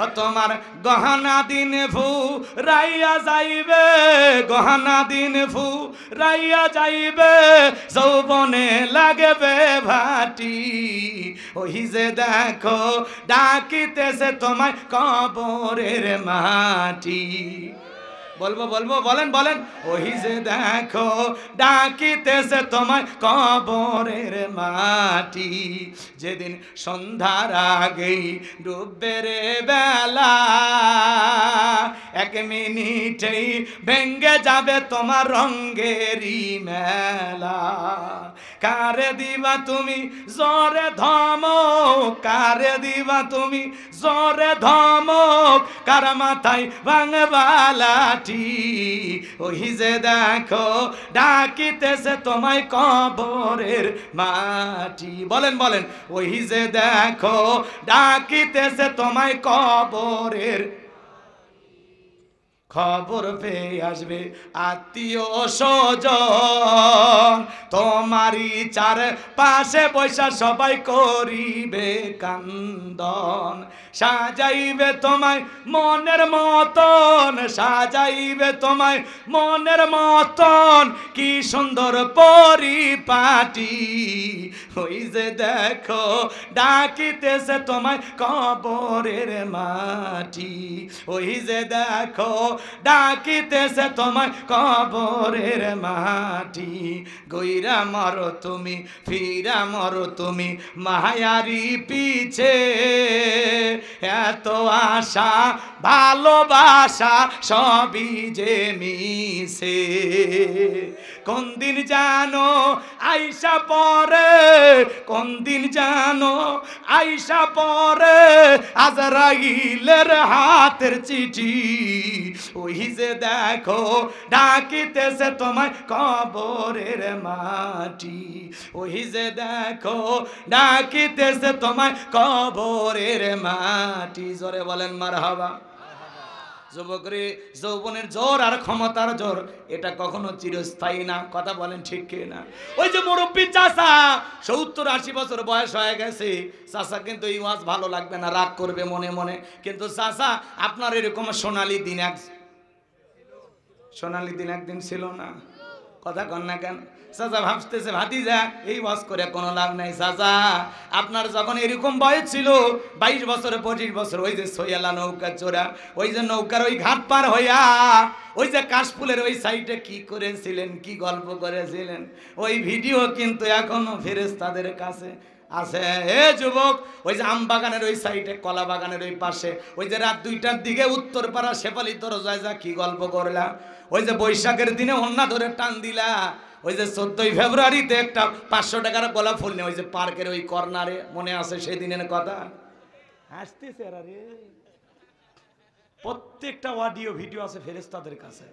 ও তোমার গহনা দিন ফু রাইয়া যাইবে, গহনা দিন ফু রাইয়া যাইবে, যৌবনে লাগবে ভাটি। ওই যে দেখো ডাকিতেছে তোমায় কবরের মাটি। বলবো বলবো, বলেন বলেন। ওই যে দেখো ডাকিতেছে তোমায় কবরের মাটি। যেদিন সন্ধ্যার আগেই ডুববে রে বেলা, এক মিনিটেই ভেঙ্গে যাবে তোমার রঙ্গেরই মেলা। কারে দিবা তুমি জোরে ধমক, কারে দিবা তুমি জোরে ধমক, কার মাথায় ভাঙবা লাঠি। ওই যে দেখো ডাকিতেছে তোমায় কবরের মাটি। বলেন বলেন। ওই যে দেখো ডাকিতেছে তোমায় কবরের। খবর পেয়ে আসবে আত্মীয় স্বজন, তোমারই চার পাশে বৈশা সবাই করিবে কান্দন। সাজাইবে তোমায় মনের মতন, সাজাইবে তোমায় মনের মতন, কি সুন্দর পরিপাটি। ওই যে দেখো ডাকিতেছে তোমায় কবরের মাটি। ওই যে দেখো ডাকিতেছে তোমায় কবরের মাটি। গইরা মরো তুমি ফিরা মরো তুমি মায়ারি পিছে, এত আশা ভালোবাসা সবই যে মিশে। কোন দিন জানো আইসা পরে, কোন দিন জানো আইসা পরে আজরাইলের হাতের চিঠি। ওই যে দেখো ডাকিতেছে তোমায় কবরের মাটি। ওই যে দেখো ডাকিতেছে তোমায় কবরের মাটি। জোরে বলেন মারহাবা। যুবক রে, যৌবনের জোর আর ক্ষমতার জোর এটা কখনো চিরস্থায়ী না। কথা বলেন ঠিক কি না? ওই যে মুরব্বী চাচা 70-80 বছর বয়স হয়ে গেছে, চাচা কিন্তু এই ওয়াজ ভালো লাগবে না, রাগ করবে মনে মনে। কিন্তু চাচা আপনার এরকম সোনালী দিন একদিন ছিল না? কথা কন না কেন? চাচা ভাবতেছে ভাতিজা এই ওয়াজ করে কোনো লাভ নাই। চাচা আপনার যখন এরকম বয়স ছিল 22 বছর 25 বছর, ওই যে সৈয়ালা নৌকা চোরা, ওই যে নৌকার ওই ঘাট পার হইয়া ওই যে কাশফুলের ওই সাইডে কি করেছিলেন, কি গল্প করেছিলেন, ওই ভিডিও কিন্তু এখনো ফেরেশতাদের কাছে আছে। এ যুবক, ওই যে আম বাগানের ওই সাইডে, কলা বাগানের ওই পাশে, ওই যে রাত 2টার দিকে উত্তরপাড়া শেফালি দরজায় যা কি গল্প করলা, ওই যে বৈশাখের দিনে অন্যা ধরে টান দিলা, ওই যে 14ই ফেব্রুয়ারিতে একটা 500 টাকার গোলাপ ফুল নিয়ে ওই যে পার্কের ওই কর্নারে, মনে আছে সেই দিনের কথা? হাসতেছে এরা রে। প্রত্যেকটা অডিও ভিডিও আছে ফেরেশতাদের কাছে।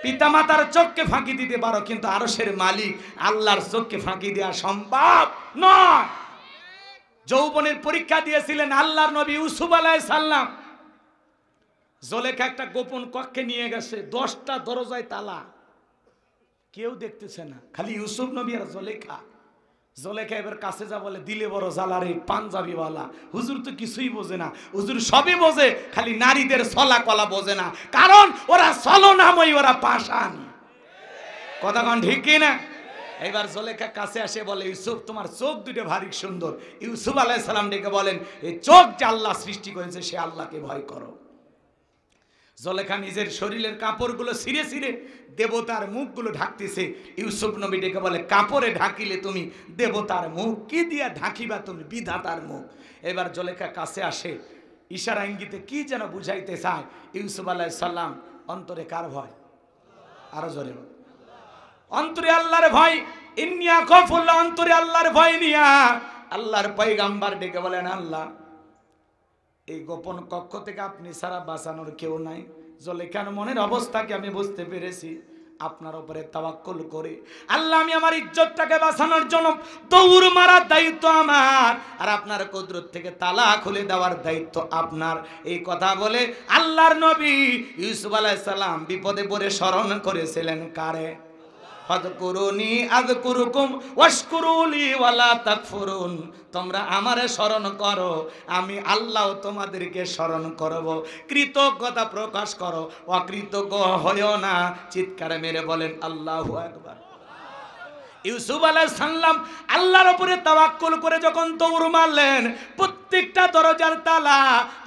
পিতামাতার চোখকে ফাঁকি দিতে পারো, কিন্তু আরশের মালিক আল্লাহর চোখকে ফাঁকি দেওয়া সম্ভব নয়। যৌবনের পরীক্ষা দিয়েছিলেন আল্লাহর নবী ইউসুফ আলাইহিস সালাম। জোলেখা একটা গোপন কক্ষে নিয়ে গেছে, 10টা দরজায় তালা, কেউ দেখতেছে না, খালি ইউসুফ নবী আর জোলেখা। জোলেখা এবার কাছে যা বলে, দিলে বড় জ্বালারে পাঞ্জাবিওয়ালা, হুজুর তো কিছুই বোঝে না, হুজুর সবই বোঝে, খালি নারীদের ছলা কলা বোঝে না, কারণ ওরা ছলনাময়ী, ওরা পাষাণ। কথা কন ঠিক কি না? এবার জোলেখা কাছে আসে বলে, ইউসুফ তোমার চোখ দুটো ভারী সুন্দর। ইউসুফ আলাইহিস সালাম ডেকে বলেন, এই চোখ যে আল্লাহ সৃষ্টি করেছে সে আল্লাহকে ভয় করো। জোলেখা নিজের শরীরের কাপড়গুলো ছিঁড়ে ছিঁড়ে দেবতার মুখগুলো ঢাকতেছে। ইউসুফ নবী ডেকে বলে, কাপড়ে ঢাকিলে তুমি দেবতার মুখ, কি দিয়া ঢাকিবা তুমি বিধাতার মুখ। এবার জোলেখা কাছে আসে, ইশারা ইঙ্গিতে কি যেন বুঝাইতে চায়। ইউসুফ আলাইহিস সালাম অন্তরে কার ভয়? আরো জোরে, অন্তরে আল্লাহর ভয়। ইন্নী আখাফুল্লাহ, অন্তরে আল্লাহর ভয় নিয়া আল্লাহর পয়গাম্বার ডেকে বলেন, আল্লাহ এই গোপন কক্ষ থেকে আপনি ছাড়া বাঁচানোর কেউ নাই। জোলেখার মনের অবস্থাকে আমি বুঝতে পেরেছি, আপনার উপরে তাওয়াক্কুল করে আল্লাহ আমি আমার ইজ্জতটাকে বাঁচানোর জন্য দৌড় মারার দায়িত্ব আমার, আর আপনার কুদরত থেকে তালা খুলে দেওয়ার দায়িত্ব আপনার। এই কথা বলে আল্লাহর নবী ইউসুফ আলাইহিস সালাম বিপদে পড়ে স্মরণ করেছিলেন কারে? ফাযকুরুনি আযকুরুকুম ওয়াশকুরুলি ওয়ালা তাকফুরুন। তোমরা আমারে স্মরণ করো, আমি আল্লাহ তোমাদেরকে স্মরণ করব। কৃতজ্ঞতা প্রকাশ করো, অকৃতজ্ঞ হইও না। চিৎকার মেরে বলেন আল্লাহু আকবার। ইউসুফ আলাইহিস সালাম আল্লাহর উপরে তাওয়াক্কুল করে যখন দৌড় মারলেন, প্রত্যেকটা দরজার তালা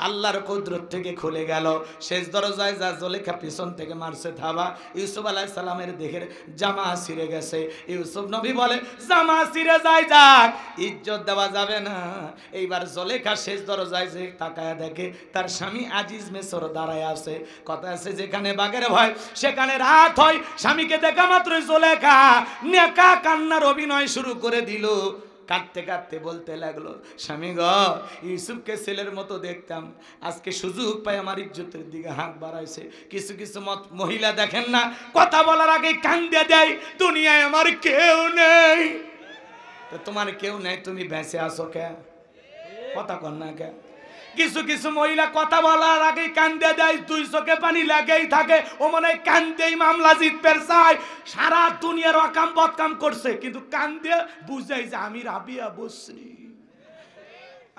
আল্লাহর কুদরত থেকে খুলে গেল। শেষ দরজায় যা জুলেখা পিছন থেকে মারছে থাবা, ইউসুফ আলাইহিস সালামের দেহের জামা ছিঁড়ে গেছে। ইউসুফ নবী বলে জামা ছিঁড়ে যায় যাক, ইজ্জত দেওয়া যাবে না। এইবার জুলেখা শেষ দরজায় যে তাকায় দেখে তার স্বামী আজিজ মিসর দাঁড়ায় আছে। কথা আছে যেখানে বাঘের ভয় সেখানে রাত হয়। স্বামীকে দেখা মাত্রই জুলেখা নেকা কান্নার অভিনয় শুরু করে দিল। কাঁদতে কাঁদতে বলতে লাগলো, স্বামী গ, ইউসুফকে ছেলের মতো দেখতাম, আজকে সুযোগ পাই আমার ইজ্জতের দিকে হাত বাড়াইছে। কিছু কিছু মহিলা দেখেন না, কথা বলার আগে কান্দে দেয়, দুনিয়ায় আমার কেউ নেই। তো তোমার কেউ নেই, তুমি বেঁচে আসো কে? কথা কর না কে? কিছু কিছু মহিলা কথা বলার আগে কান্দে দেয়, দুই চোখে পানি লাগেই থাকে। ও মনে হয় কান্দেই মামলা জিততে চায়, সারা দুনিয়ার অকাম বদকাম করছে, কিন্তু কান্দে বুঝাই যে আমি রাবিয়া বসরি,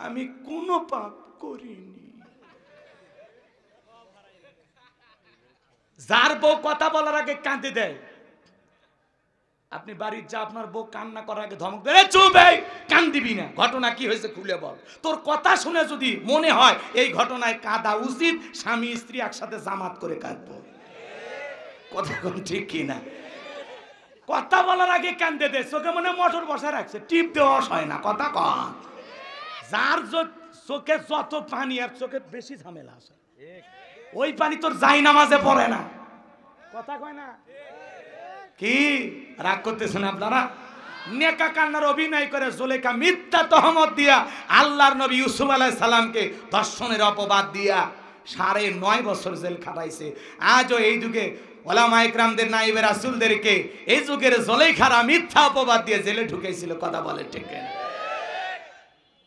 আমি কোনো পাপ করিনি। যার বউ কথা বলার আগে কান্দে দেয়, আপনি বাড়ির যা আপনার বউ কান্না করার আগে ধমক দেয়, চুপ এই কান দিবি না, ঘটনা কি হয়েছে খুলে বল। তোর কথা শুনে যদি মনে হয় এই ঘটনায় কাঁদা উচিত, স্বামী স্ত্রী একসাথে জামাত করে কাঁদবো। কথা কোন ঠিক কি না? কথা বলার আগে কান্দে দে, চোখে মনে মোটর বসা রাখছে, টিপ দেওয়া হয় না। কথা কন, যার চোখে যত পানি আর চোখে বেশি ঝামেলা আছে, ওই পানি তোর যাই নামাজে পড়ে না। কথা কয় না? কি রাগ করতেছেন আপনারা? নেকা কান্নার অভিনয় করে জুলেখা মিথ্যা তহমত দিয়া আল্লাহর নবী ইউসুফ আলাইহিস সালামকে ধর্ষণের অপবাদ দিয়া 9.5 বছর জেল খাটাইছে। আজও এই যুগে ওলামা ইকরামদের নাইবে রাসূলদেরকে এই যুগের জুলেখারা মিথ্যা অপবাদ দিয়ে জেলে ঢুকাইছিল। কথা বলে ঠিক না?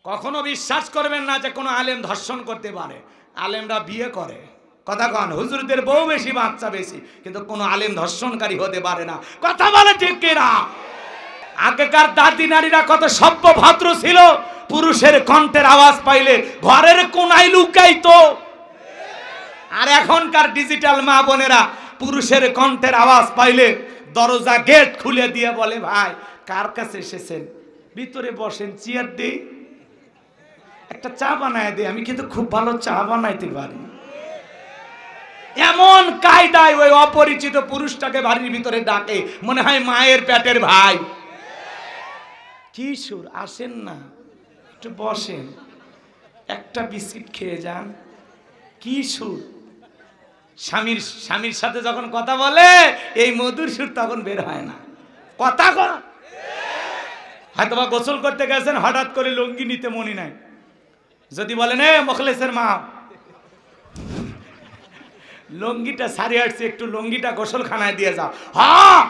কখনো বিশ্বাস করবেন না যে কোনো আলেম ধর্ষণ করতে পারে। আলেমরা বিয়ে করে। কথা কন, হুজুরদের বউ বেশি বাচ্চা বেশি, কিন্তু কোনো আলেম ধর্ষণকারী হতে পারে না। কথা বলে ঠিক কিনা? আগেকার দাদি নারীরা কত সভ্য ভদ্র ছিল, পুরুষের কণ্ঠের আওয়াজ পাইলে ঘরের কোনায় লুকাইতো। আর এখনকার ডিজিটাল মা বোনেরা পুরুষের কণ্ঠের আওয়াজ পাইলে দরজা গেট খুলে দিয়ে বলে, ভাই কার কাছে এসেছেন, ভিতরে বসেন, চেয়ার দেই, একটা চা বানায় দে, আমি কিন্তু খুব ভালো চা বানাইতে পারি। এমন কায়দায় ওই অপরিচিত পুরুষটাকে বাড়ির ভিতরে ডাকে, মনে হয় মায়ের পেটের ভাই। কি সুর, আসেন না, একটু বসেন, একটা বিস্কিট খেয়ে যান। কি সুর! স্বামীর সাথে যখন কথা বলে এই মধুর সুর তখন বের হয় না। কথা কর। হয়তো বা গোসল করতে গেছেন, হঠাৎ করে লুঙ্গি নিতে মনে নাই, যদি বলেন এ মোখলেসের মা, লুঙ্গিটা সারি আসছে, একটু লুঙ্গিটা গোসলখানায় দিয়ে যাও। হ্যাঁ,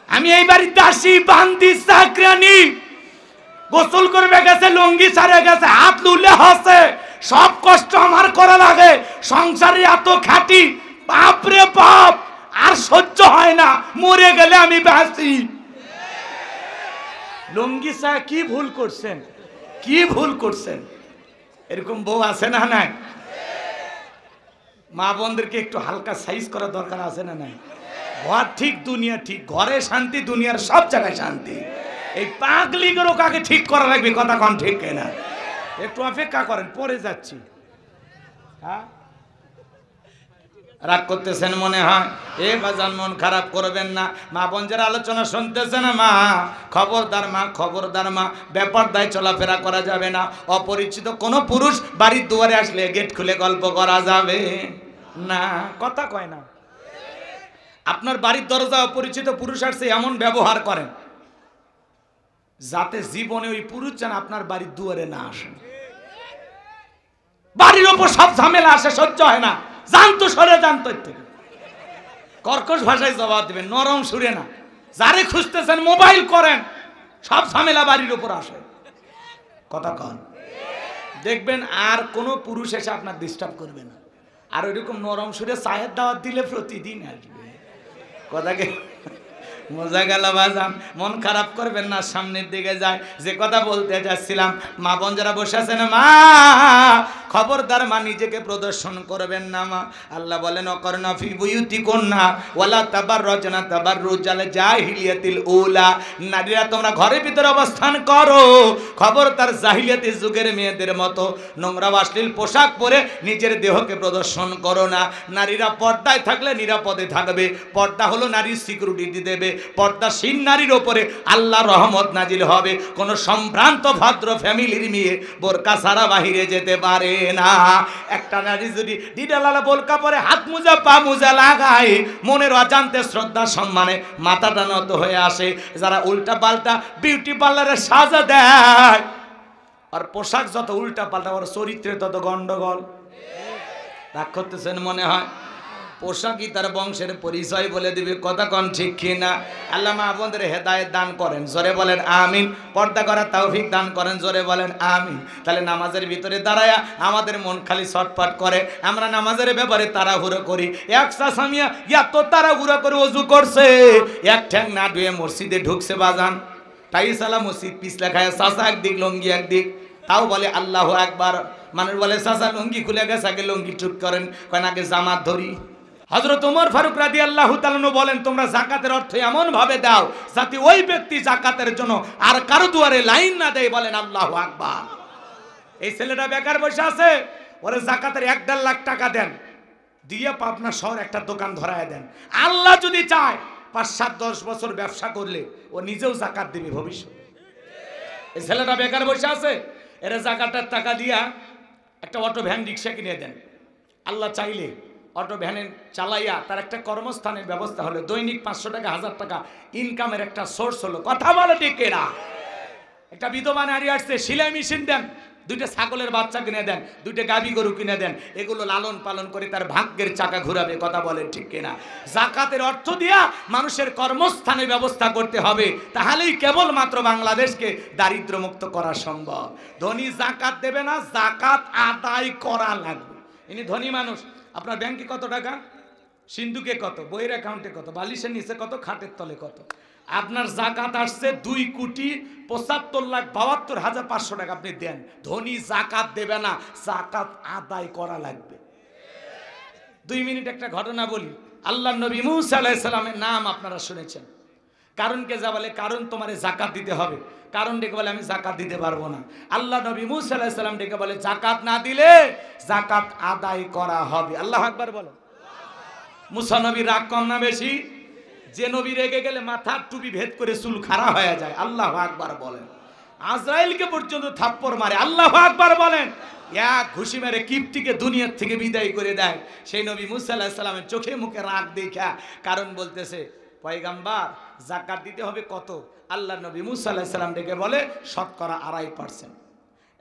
আমি এই বাড়িতে আসি বান্দি চাকরানি, গোসল করবে গেছে, লুঙ্গি সারে গেছে, হাত লুলে হাসে, সব কষ্ট আমার করা লাগে, সংসারে এত খাটি, বাপরে বাপ, আর সহ্য হয় না, মরে গেলে আমি বাঁচি। লুঙ্গি চা কি ভুল করছেন, কি ভুল করছেন? এরকম বউ আছে না? নাই? মা বোনদেরকে একটু হালকা সাইজ করা দরকার আছে না? নাই? ঘর ঠিক দুনিয়া ঠিক, ঘরে শান্তি, দুনিয়ার সব জায়গায় শান্তি। এই পাগলিগুলো কাকে ঠিক করা লাগবে। কথা কন ঠিক না? একটু অপেক্ষা করেন, পরে যাচ্ছি। হ্যাঁ, রাগ করতেছেন মনে হয়? এ বাজান মন খারাপ করবেন না, মা বোন যারা আলোচনা শুনতেছেন, মা খবরদার, মা খবরদার, মা ব্যাপার দায় চলাফেরা করা যাবে না। অপরিচিত কোনো পুরুষ বাড়ির দুয়ারে আসলে গেট খুলে গল্প করা যাবে না। কথা কয় না? আপনার বাড়ির দরজা অপরিচিত পুরুষ আসছে, এমন ব্যবহার করেন যাতে জীবনে ওই পুরুষ যেন আপনার বাড়ির দুয়ারে না আসে। বাড়ির ওপর সব ঝামেলা আসে, সহ্য হয় না, জানতো সরে জানতো, থেকে কর্কশ ভাষায় জবাব দেবেন, নরম সুরে না। যারে খুঁজতেছেন মোবাইল করেন, সব ঝামেলা বাড়ির উপর আসে। কথা কন, দেখবেন আর কোনো পুরুষ এসে আপনার ডিস্টার্ব করবে না। আর ওইরকম নরম সুরে চায়ের দাওয়াত দিলে প্রতিদিন আসবে। কথাকে বোঝা গেল বাজান? মন খারাপ করবেন না, সামনের দিকে যায়। যে কথা বলতে যাচ্ছিলাম, মা বোন যারা বসে আছেন, মা খবরদার মা নিজেকে প্রদর্শন করবেন না মা। আল্লাহ বলেন অকরনা ফি বুয়ুতিকুন্না ওয়ালা তাবাররাজনা তাবাররুজাল জাহিলিয়াতিল উলা। নারীরা তোমরা ঘরের ভিতরে অবস্থান করো, খবরদার জাহিলিয়াতি যুগের মেয়েদের মতো নোংরা অশ্লীল পোশাক পরে নিজের দেহকে প্রদর্শন করো না। নারীরা পর্দায় থাকলে নিরাপদে থাকবে। পর্দা হলো নারীর সিকিউরিটি দেবে। পর্দাশীল নারীর ওপরে আল্লাহ রহমত নাজিল হবে। কোনো সম্ভ্রান্ত ভদ্র ফ্যামিলির মেয়ে বোরকা ছাড়া বাহিরে যেতে পারে না। একটা নারী যদি ডিডালালা বোরকা পরে হাত মোজা পা মোজা লাগায়, মনের অজান্তে শ্রদ্ধা সম্মানে মাথাটা নত হয়ে আসে। যারা উল্টা পাল্টা বিউটি পার্লারে সাজা দেয়, আর পোশাক যত উল্টা পাল্টা, ওর চরিত্রে তত গন্ডগোল। রাগ করতেছেন মনে হয়? পোশাকই তার বংশের পরিচয় বলে দিবে। কথা কন ঠিক কিনা? আল্লাহ মা বোনদের হেদায়েত দান করেন, জোরে বলেন আমিন। পর্দা করার তৌফিক দান করেন, জোরে বলেন আমিন। তাহলে নামাজের ভিতরে দাঁড়ায়া আমাদের মন খালি ছটফট করে। আমরা নামাজের ব্যাপারে তাড়াহুড়ো করি। এক সাসামিয়া এত তাড়াহুড়ো করে ওযু করছে, এক ঠ্যাং না ধুয়ে মসজিদে ঢুকছে বাজান। টাইসালা মসজিদ পিছলা খায়, চাচা একদিক লঙ্গি একদিক, তাও বলে আল্লাহু আকবার। মানুষ বলে চাচা লঙ্গি খুলে গেছে, আগে লঙ্গি চুপ করেন, কেন আগে জামাত ধরি। হযরত ওমর ফারুক রাদিয়াল্লাহু তাআলা আনহু বলেন, তোমরা যাকাতের অর্থ এমন ভাবে দাও যাতে ওই ব্যক্তি যাকাতের জন্য আর কারো দুয়ারে লাইন না দেয়। বলেন আল্লাহু আকবার। এই ছেলেটা বেকার বসে আছে, ওরে যাকাতের 1.5 লাখ টাকা দেন, দিয়ে পাবনা শহর একটা দোকান ধরায় দেন। আল্লাহ যদি চায় 5-7-10 বছর ব্যবসা করলে ও নিজেও যাকাত দিবে ভবিষ্যতে। এই ছেলেটা বেকার বসে আছে, এর যাকাতের টাকা দিয়া একটা অটো ভ্যান রিক্সা কিনে দেন। আল্লাহ চাইলে অটো ভ্যানে চালাইয়া তার একটা কর্মস্থানের ব্যবস্থা হলো, দৈনিক 500 টাকা 1000 টাকা ইনকামের একটা সোর্স হলো। কথা বলে ঠিক কিনা? একটা বিধবা নারী আসছে, সেলাই মেশিন দেন, 2টা ছাগলের বাচ্চা কিনে দেন, 2টা গাভী গরু কিনে দেন, এগুলো লালন পালন করে তার ভাগ্যের চাকা ঘুরাবে। কথা বলেন ঠিক কিনা? যাকাতের অর্থ দিয়া মানুষের কর্মস্থানের ব্যবস্থা করতে হবে, তাহলেই কেবলমাত্র বাংলাদেশকে দারিদ্র মুক্ত করা সম্ভব। ধনী যাকাত দেবে না, যাকাত আদায় করা লাগবে। ইনি ধনী মানুষ। আপনার ব্যাংকে কত টাকা, সিন্ধুকে কত, বইয়ের অ্যাকাউন্টে কত, বালিশের নিচে কত, খাটের তলে কত। আপনার যাকাত আসছে 2,75,72,500 টাকা, আপনি দেন। ধনী যাকাত দেবে না, যাকাত আদায় করা লাগবে। 2 মিনিট একটা ঘটনা বলি। আল্লাহর নবী মুসা আলাইহিস সালামের নাম আপনারা শুনেছেন। কারণকে যা বলে, কারণ তোমারে যাকাত দিতে হবে। কারণ ডেকে বলে আমি যাকাত দিতে পারবো না। আল্লাহ নবী মুসা আলাইহিস সালাম ডেকে বলে, যাকাত না দিলে যাকাত আদায় করা হবে। আল্লাহু আকবার বলো। মুসা নবী রাগ কম না বেশি? যে নবী রেগে গেলে মাথার টুপি ভেদ করে চুল খাড়া হয়ে যায়। আল্লাহু আকবার বলেন। আজরাইলকে পর্যন্ত থাপ্পড় মারে। আল্লাহু আকবার বলেন। এক ঘুষি মেরে কিপ্তিকে দুনিয়ার থেকে বিদায় করে দেয়। সেই নবী মুসা আলাইহিস সালামের চোখে মুখে রাগ দেখা কারণ বলতেছে, পয়গাম্বার যাকাত দিতে হবে কত? আল্লাহ নবী মুসা আলাইহিস সালাম ডেকে বলে 2.5%।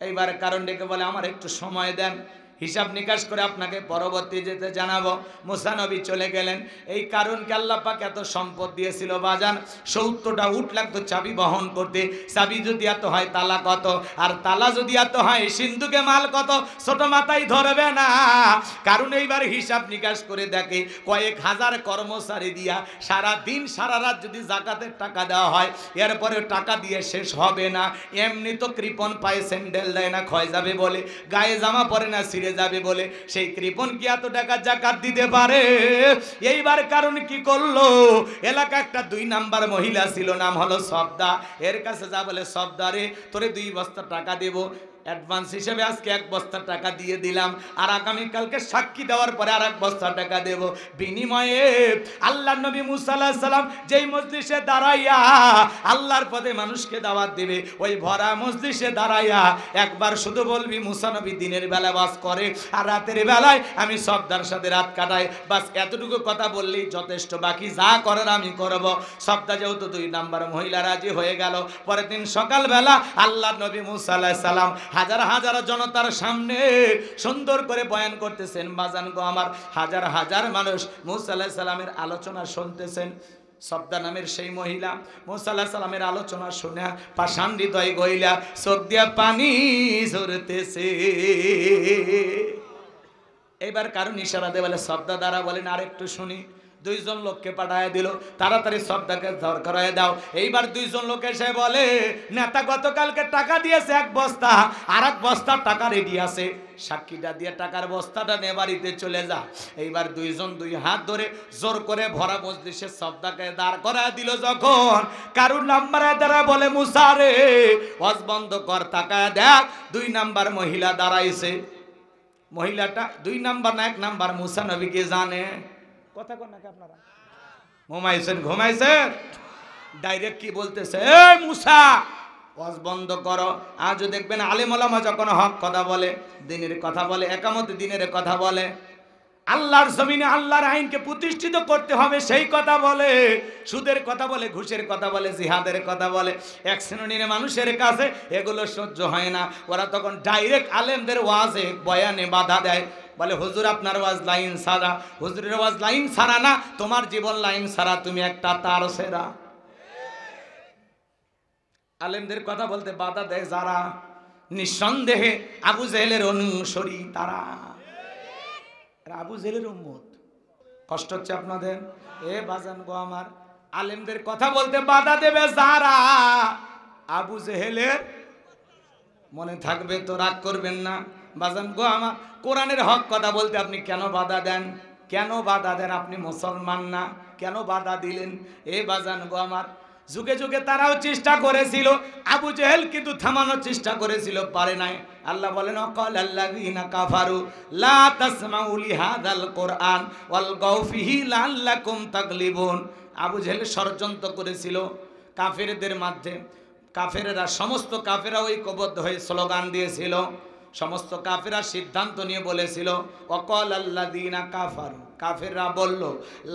এইবার কারণ ডেকে বলে আমার একটু সময় দেন, হিসাব নিকাশ করে আপনাকে পরবর্তী যেতে জানাবো। মুসা নবী চলে গেলেন। এই কারণকে আল্লাহ পাক এত সম্পদ দিয়েছিল বাজান, 70টা উট লাগতো চাবি বহন করতে। চাবি যদি এত হয় তালা কত, আর তালা যদি এত হয় সিন্ধুকে মাল কত, ছোট মাথায় ধরবে না। কারণ এইবার হিসাব নিকাশ করে দেখে কয়েক হাজার কর্মচারী দিয়া সারা দিন সারা রাত যদি যাকাতের টাকা দেওয়া হয়, এরপরে টাকা দিয়ে শেষ হবে না। এমনি তো কৃপণ পায়ে স্যান্ডেল দেয় না, ক্ষয় যাবে বলে, গায়ে জামা পরে না ছিঁড়ে যাবে বলে, সেই কৃপণ কি এত টাকা যাকাত দিতে পারে? এইবার কারণ কি করলো, এলাকা একটা 2 নাম্বার মহিলা ছিল, নাম হলো সবদা। এর কাছে যা বলে, সবদা রে তোরে 2 বস্তা টাকা দেব, অ্যাডভান্স হিসেবে আজকে 1 বস্তা টাকা দিয়ে দিলাম, আর আগামীকালকে সাক্ষী দেওয়ার পরে আর 1 বস্তা টাকা দেব। বিনিময়ে আল্লাহর নবী মুসা আলাইহিস সালাম যেই মজলিসে দাঁড়াইয়া আল্লাহর পথে মানুষকে দাওয়াত দেবে, ওই ভরা মজলিসে দাঁড়াইয়া একবার শুধু বলবি, মুসা নবী দিনের বেলা বাস করে আর রাতের বেলায় আমি সবদার সাথে রাত কাটাই। বাস এতটুকু কথা বললেই যথেষ্ট, বাকি যা করার আমি করব। সবদা যেহেতু 2 নাম্বার মহিলা রাজি হয়ে গেল। পরের দিন সকালবেলা আল্লাহর নবী মুসা আলাইহিস সালাম হাজার হাজার জনতার সামনে সুন্দর করে বয়ান করতেছেন। বাজান গো আমার, হাজার হাজার মানুষ মুসা আলাইহিস সালামের আলোচনা শুনতেছেন। সবদা নামের সেই মহিলা মুসা আলাইহিস সালামের আলোচনা শুনে পাষাণ হৃদয় গইলা চোখ দিয়া পানি ঝরতেছে। এবার কারণ ইশারা দিয়ে বলে, সবদা দ্বারা বলেন আর একটু শুনি। দুইজন লোককে পাঠায় দিল, তাড়াতাড়ি সবদাকে দরকার হয়ে দাও। এইবার দুইজন লোক এসে বলে, নেতা গতকালকে টাকা দিয়েছে এক বস্তা, আর এক বস্তা টাকা রেডি আছে, সাক্ষীটা দিয়ে টাকার বস্তাটা নিয়ে বাড়িতে চলে যা। এইবার দুইজন দুই হাত ধরে জোর করে ভরা মজলিসে সবদাকে দাঁড় করায় দিল। যখন কারুর নাম্বারে দ্বারা বলে, মুসা রে ওয়াজ বন্ধ কর, তাকায় দেখ 2 নাম্বার মহিলা দাঁড়াইছে। মহিলাটা 2 নাম্বার না 1 নাম্বার মুসা নবীকে জানে। কথা কোন নাকি আপনারা ঘুমাইছেন? ডাইরেক্ট কি বলতেছে, এই মুসা ওয়াজ বন্ধ করো। আজও দেখবেন আলেম ওলামা যখন হক কথা বলে, দিনের কথা বলে, একামত দিনের কথা বলে, আল্লাহর জমিনে আল্লাহর আইনকে প্রতিষ্ঠিত করতে হবে সেই কথা বলে, সুদের কথা বলে, ঘুষের কথা বলে, জিহাদের কথা বলে, এক শ্রেণীর মানুষের কাছে এগুলো সহ্য হয় না। ওরা তখন ডাইরেক্ট আলেমদের ওয়াজে বয়ানে বাধা দেয়, বলে হুজুর আপনার ওয়াজ লাইন ছাড়া, হুজুরের ওয়াজ লাইন ছাড়া না, তোমার জীবন লাইন ছাড়া, তুমি একটা তার সেরা। আলেমদের কথা বলতে বাধা দেয় যারা, নিঃসন্দেহে আবু জেহেলের অনুসারী তারা, আবু জেহেলের উম্মত। কষ্ট হচ্ছে আপনাদের? এ বাজান গো আমার, আলেমদের কথা বলতে বাধা দেবে যারা আবু জেহেলের, মনে থাকবে তো, রাগ করবেন না বাজান গো আমার। কোরআনের হক কথা বলতে আপনি কেন বাধা দেন? কেন বাধা দেন? আপনি মুসলমান না, কেন বাধা দিলেন? এ বাজান গো আমার, যুগে যুগে তারাও চেষ্টা করেছিল, আবু জেহেল কিন্তু থামানোর চেষ্টা করেছিল, পারে নাই। আল্লাহ বলেন, অকাল আল্লাযীনা কাফারু লা তাসমাউ লিহাযাল কুরআন ওয়ালগাউ ফিহি লাআল্লাকুম তাগলিবুন। আবু জেহেল ষড়যন্ত্র করেছিল কাফেরদের মধ্যে, কাফেররা, সমস্ত কাফেররা ঐক্যবদ্ধ হয়ে স্লোগান দিয়েছিল, সমস্ত কাফেররা সিদ্ধান্ত নিয়ে বলেছিল, অকাল আল্লাযীনা কাফারু, কাফেররা বলল,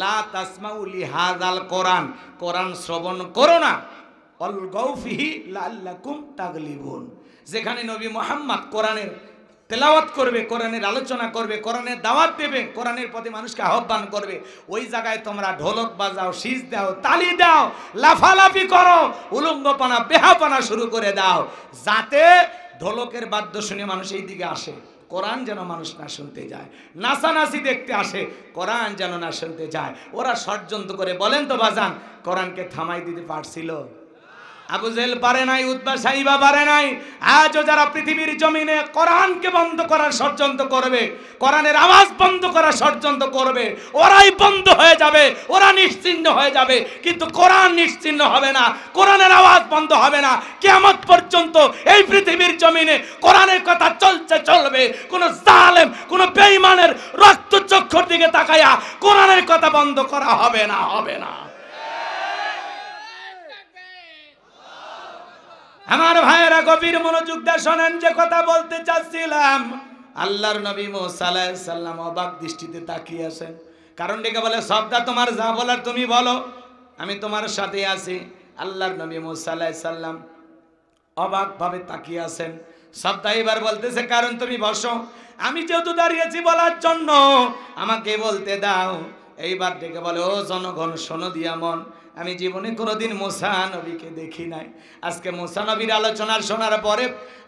লা তাসমাউ লিহাযাল কোরআন, কোরআন শ্রবণ করো না, ওয়ালগাউ ফিহি লাআল্লাকুম তাগলিবুন। যেখানে নবী মুহাম্মদ কোরআনের তেলাওয়াত করবে, কোরআনের আলোচনা করবে, কোরআনের দাওয়াত দেবে, কোরআনের প্রতি মানুষকে আহ্বান করবে, ওই জায়গায় তোমরা ঢোলক বাজাও, শীষ দাও, তালি দাও, লাফালাফি করো, উলঙ্গপনা বেহাপনা শুরু করে দাও, যাতে ঢোলকের বাদ্য শুনে মানুষ এই দিকে আসে, কোরআন যেন মানুষ না শুনতে যায়, নাচানাচি দেখতে আসে, কোরআন যেন না শুনতে যায়। ওরা ষড়যন্ত্র করে, বলেন তো বাজান, কোরআনকে থামাই দিতে পারছিল? আবু জেহেল পারে নাই, উতবা সাইবা পারে নাই। আজও যারা পৃথিবীর জমিনে কোরআনকে বন্ধ করার ষড়যন্ত্র করবে, কোরআনের আওয়াজ বন্ধ করার ষড়যন্ত্র করবে, ওরাই বন্ধ হয়ে যাবে, ওরা নিশ্চিহ্ন হয়ে যাবে, কিন্তু কোরআন নিশ্চিহ্ন হবে না, কোরআনের আওয়াজ বন্ধ হবে না। কিয়ামত পর্যন্ত এই পৃথিবীর জমিনে কোরআনের কথা চলছে, চলবে। কোন জালেম, কোন বেঈমানের রক্তচক্ষুর দিকে তাকায়া কোরআনের কথা বন্ধ করা হবে না, হবে না। আমার ভাইয়েরা গভীর মনোযোগ দিয়ে শোনেন, যে কথা বলতে চাচ্ছিলাম, আল্লাহর নবী মুসা আলাইহিস সালাম অবাক দৃষ্টিতে তাকিয়ে আছেন। কারণ ডেকে বলে, সবদা তোমার যা বলার তুমি বলো, আমি তোমার সাথে আছি। আল্লাহর নবী মুসা আলাইহিস সালাম অবাক ভাবে তাকিয়ে আছেন। সবদা এবার বলতেছে, কারণ তুমি বসো, আমি যেহেতু দাঁড়িয়েছি বলার জন্য, আমাকে বলতে দাও। এইবার ডেকে বলে, ও জনগণ শোনো দিয়া মন, আমি জীবনে কোনোদিন মুসা নবীকে দেখি নাই। আজকে মুসা নবীর আলোচনা শোনার পরে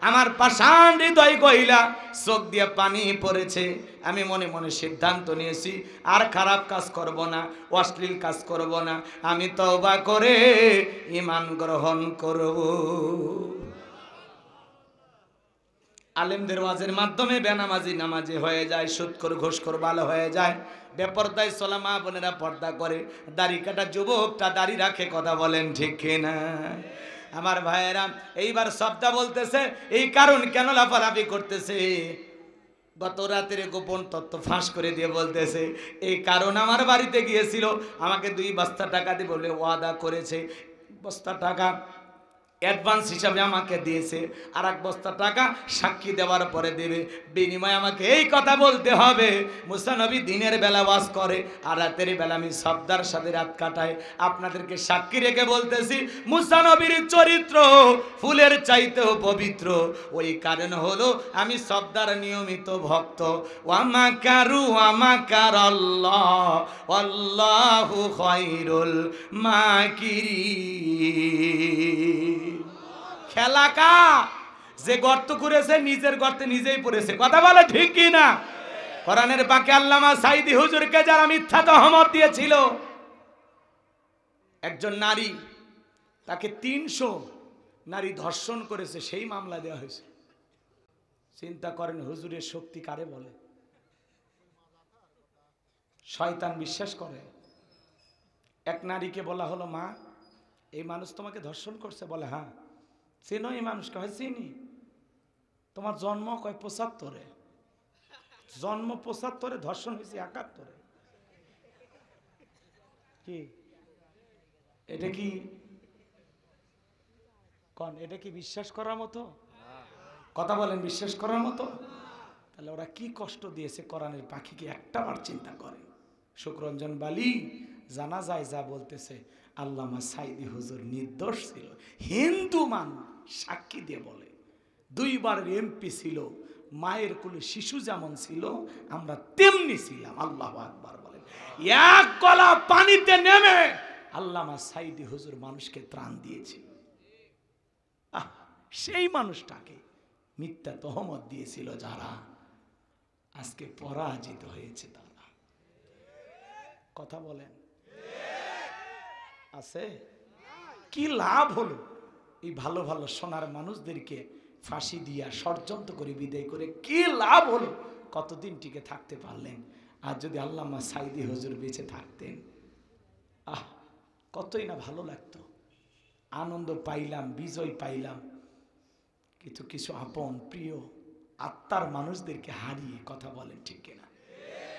আমার পাষাণ হৃদয় কইলা চোখ দিয়ে পানি পড়েছে। আমি মনে মনে সিদ্ধান্ত নিয়েছি, আর খারাপ কাজ করব না, অশ্লীল কাজ করব না, আমি তওবা করে ঈমান গ্রহণ করব। আলেমদের ওয়াজের মাধ্যমে বেনামাজি নামাজি হয়ে যায়, সুদখোর ঘুষখোর ভালো হয়ে যায়, বেপরদায় চলা মা বোনেরা পর্দা করে, দাড়ি কাটা যুবকটা দাড়ি রাখে। কথা বলেন ঠিক কিনা? আমার ভাইয়েরা, এইবার সবটা বলতেছে, এই কারণ কেন লাফালাফি করতেছে, গত রাতের গোপন তথ্য ফাঁস করে দিয়ে বলতেছে, এই কারণ আমার বাড়িতে গিয়েছিল, আমাকে 2 বস্তা টাকা দিয়ে বলে ওয়াদা করেছে, বস্তা টাকা অ্যাডভান্স হিসাবে আমাকে দিয়েছে, আর 1 বস্তা টাকা সাক্ষী দেওয়ার পরে দেবে, বিনিময়ে আমাকে এই কথা বলতে হবে। মুসা নবী দিনের বেলা ওয়াজ করে, আর রাতের বেলা আমি সবদার সাথে রাত কাটাই। আপনাদেরকে সাক্ষী রেখে বলতেছি, মুসা নবীর চরিত্র ফুলের চাইতেও পবিত্র। ওই কারণ হলো আমি সবদার নিয়মিত ভক্ত। ওয়ামাকারু ওয়ামাকারাল্লাহ আল্লাহু খায়রুল মাকিরিন। খেলাকা যে গর্ত করেছে, নিজের গর্তে নিজেই পড়েছে। কথা বলে ঠিক কি না? কোরআনের পাকে আল্লামা সাঈদী হুজুরকে যারা মিথ্যা তহমত দিয়েছিল, একজন নারী তাকে 300 নারী ধর্ষণ করেছে, সেই মামলা দেওয়া হয়েছে। চিন্তা করেন হুজুরের শক্তি কারে বলে? শয়তান বিশ্বাস করে। এক নারীকে বলা হলো, মা এই মানুষ তোমাকে ধর্ষণ করছে। বলে হ্যাঁ। চেনো এই মানুষকে? হয় চিনি। তোমার জন্ম কয় 75-এ, জন্ম 75-এ, ধর্ষণ হয়েছে 71-এ। কি এটা কি কোন? এটা কি বিশ্বাস করার মতো কথা? বলেন বিশ্বাস করার মতো? তাহলে ওরা কি কষ্ট দিয়েছে কোরআনের পাখিকে একটাবার চিন্তা করে। শুকরঞ্জন বালি জানা যায় যা বলতেছে, আল্লামা সাঈদী হুজুর নির্দোষ ছিল। হিন্দু মানুষ সাক্ষী দিয়ে বলে, 2 বার এমপি ছিল, মায়ের কোলে শিশু যেমন ছিল আমরা তেমনি ছিলাম। আল্লাহু আকবার বলেন। এক গলা পানিতে নেমে আল্লামা সাঈদী হুজুর মানুষকে ত্রাণ দিয়েছিল। সেই মানুষটাকে মিথ্যা তহমত দিয়েছিল যারা, আজকে পরাজিত হয়েছে তারা। কথা বলেন আছে? কি লাভ হলো? এই ভালো ভালো সোনার মানুষদেরকে ফাঁসি দিয়া ষড়যন্ত্র করে বিদায় করে কি লাভ হলো? কতদিন টিকে থাকতে পারলেন? আর যদি আল্লামা সাঈদী হুজুর বেঁচে থাকতেন, কতই না ভালো লাগতো। আনন্দ পাইলাম, বিজয় পাইলাম, কিন্তু কিছু আপন প্রিয় আত্মার মানুষদেরকে হারিয়ে। কথা বলেন ঠিক কিনা?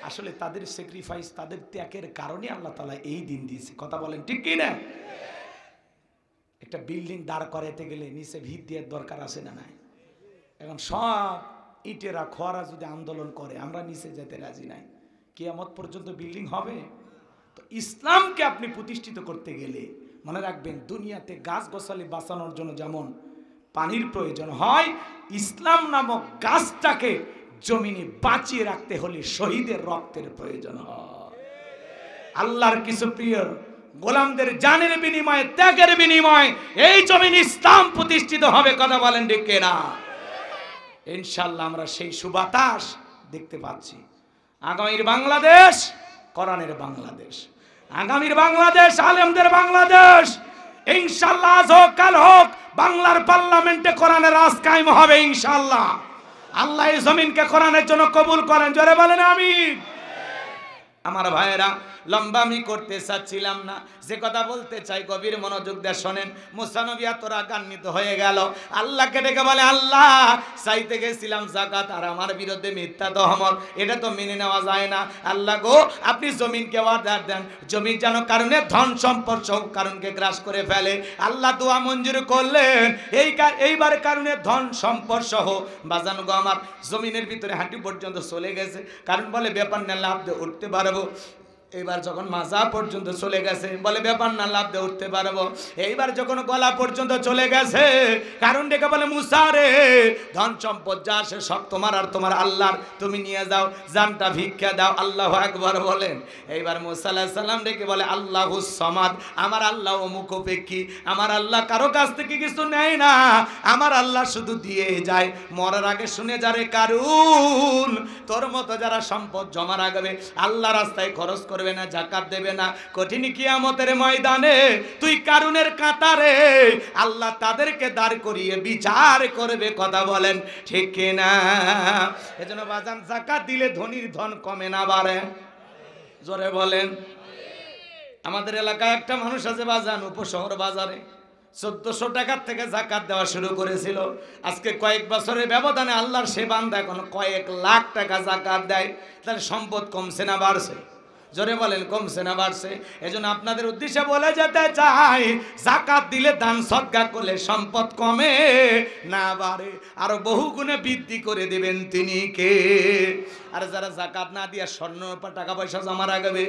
আসলে তাদের স্যাক্রিফাইস, তাদের ত্যাগের কারণে আল্লাহ তাআলা এই দিন দিয়েছে। কথা বলেন ঠিক কিনা? একটা বিল্ডিং দাঁড় করাইতে গেলে নিচে ভিত দেওয়ার দরকার আছে না নাই? এখন সব ইটেরা খোয়ারা যদি আন্দোলন করে, আমরা নিচে যেতে রাজি নাই। কিয়ামত পর্যন্ত বিল্ডিং হবে? তো ইসলামকে আপনি প্রতিষ্ঠিত করতে গেলে মনে রাখবেন, দুনিয়াতে গাছ গোছালি বাঁচানোর জন্য যেমন পানির প্রয়োজন হয়, ইসলাম নামক গাছটাকে জমিনে বাঁচিয়ে রাখতে হলে শহীদের রক্তের প্রয়োজন হয়। আল্লাহর কিছু প্রিয় গোলামদের জানের বিনিময়ে, ত্যাগের বিনিময়ে এই জমিন ইসলাম প্রতিষ্ঠিত হবে। কথা বলেন ঠিক কিনা? ইনশাআল্লাহ আমরা সেই সুবাতাস দেখতে পাচ্ছি। আগামীর বাংলাদেশ কোরআনের বাংলাদেশ, আগামীর বাংলাদেশ আলেমদের বাংলাদেশ। ইনশাআল্লাহ আজ হোক কাল হোক বাংলার পার্লামেন্টে কোরআনের রাজ কায়েম হবে ইনশাআল্লাহ। আল্লাহ এই জমিনকে কোরআনের জন্য কবুল করেন, জোরে বলেন আমিন। আমার ভাইয়েরা, লম্বা আমি করতে চাচ্ছিলাম না, যে কথা বলতে চাই গভীর মনোযোগ দিয়ে শোনেন। মুসা নবী এত রাগান্বিত হয়ে গেল, আল্লাহকে ডেকে বলে, আল্লাহ চাইতে গেছিলাম যাকাত আর আমার বিরুদ্ধে মিথ্যা তহমত, এটা তো মেনে নেওয়া যায় না। আল্লাহ গো, আপনি জমিনকে অর্ডার দেন, জমিন যেন কারণে ধন সম্পদ সহ কারণকে গ্রাস করে ফেলে। আল্লাহ দোয়া মঞ্জুর করলেন। এইবার কারণে ধন সম্পদ সহ বাজানো গো আমার জমিনের ভিতরে হাঁটু পর্যন্ত চলে গেছে। কারণ বলে ব্যাপার না, লাভ দিয়ে উঠতে পারবো। এইবার যখন মাজা পর্যন্ত চলে গেছে, বলে ব্যাপার না, লাভ দিয়ে উঠতে পারবো। এইবার যখন গলা পর্যন্ত চলে গেছে, কারণ ডেকে বলে, মুসা রে, ধন সম্পদ যা আসে সব তোমার আর তোমার আল্লাহর, তুমি নিয়ে যাও, জানটা ভিক্ষা দাও। আল্লাহু আকবার বলেন। এইবার মুসা আলাইহিস সালাম ডেকে বলে, আল্লাহুস সামাদ, আমার আল্লাহ অমুখপেক্ষী, আমার আল্লাহ কারো কাছ থেকে কিছু নেয় না, আমার আল্লাহ শুধু দিয়ে যায়। মরার আগে শুনে যারে, কারুন তোর মতো যারা সম্পদ জমা রাখবে, আল্লাহ রাস্তায় খরচ করবে না, যাকাত দেবে না, কঠিন কিয়ামতের ময়দানে তুই কারুনের কাতারে আল্লাহ তাদেরকে দাঁড় করিয়ে বিচার করবে। কথা বলেন ঠিক কিনা? এজন্য বাজান, যাকাত দিলে ধনীর ধন কমে না বাড়ে? জোরে বলেন। আমাদের এলাকায় একটা মানুষ আছে বাজান, উপশহর বাজারে 1400 টাকার থেকে যাকাত দেওয়া শুরু করেছিল। আজকে কয়েক বছরের ব্যবধানে আল্লাহর সে বান্দা এখন কয়েক লাখ টাকা যাকাত দেয়। তাহলে সম্পদ কমছে না বাড়ছে? জোরে বলেন, কমছে না বাড়ছে? এজন্য আপনাদের উদ্দেশ্যে বলে যেতে চাই, যাকাত দিলে, দান সদকা করলে সম্পদ কমে না বাড়ে, আরো বহু গুণে বৃদ্ধি করে দেবেন তিনি কে? আর যারা যাকাত না দিয়ে স্বর্ণ টাকা পয়সা জমা রাখবে,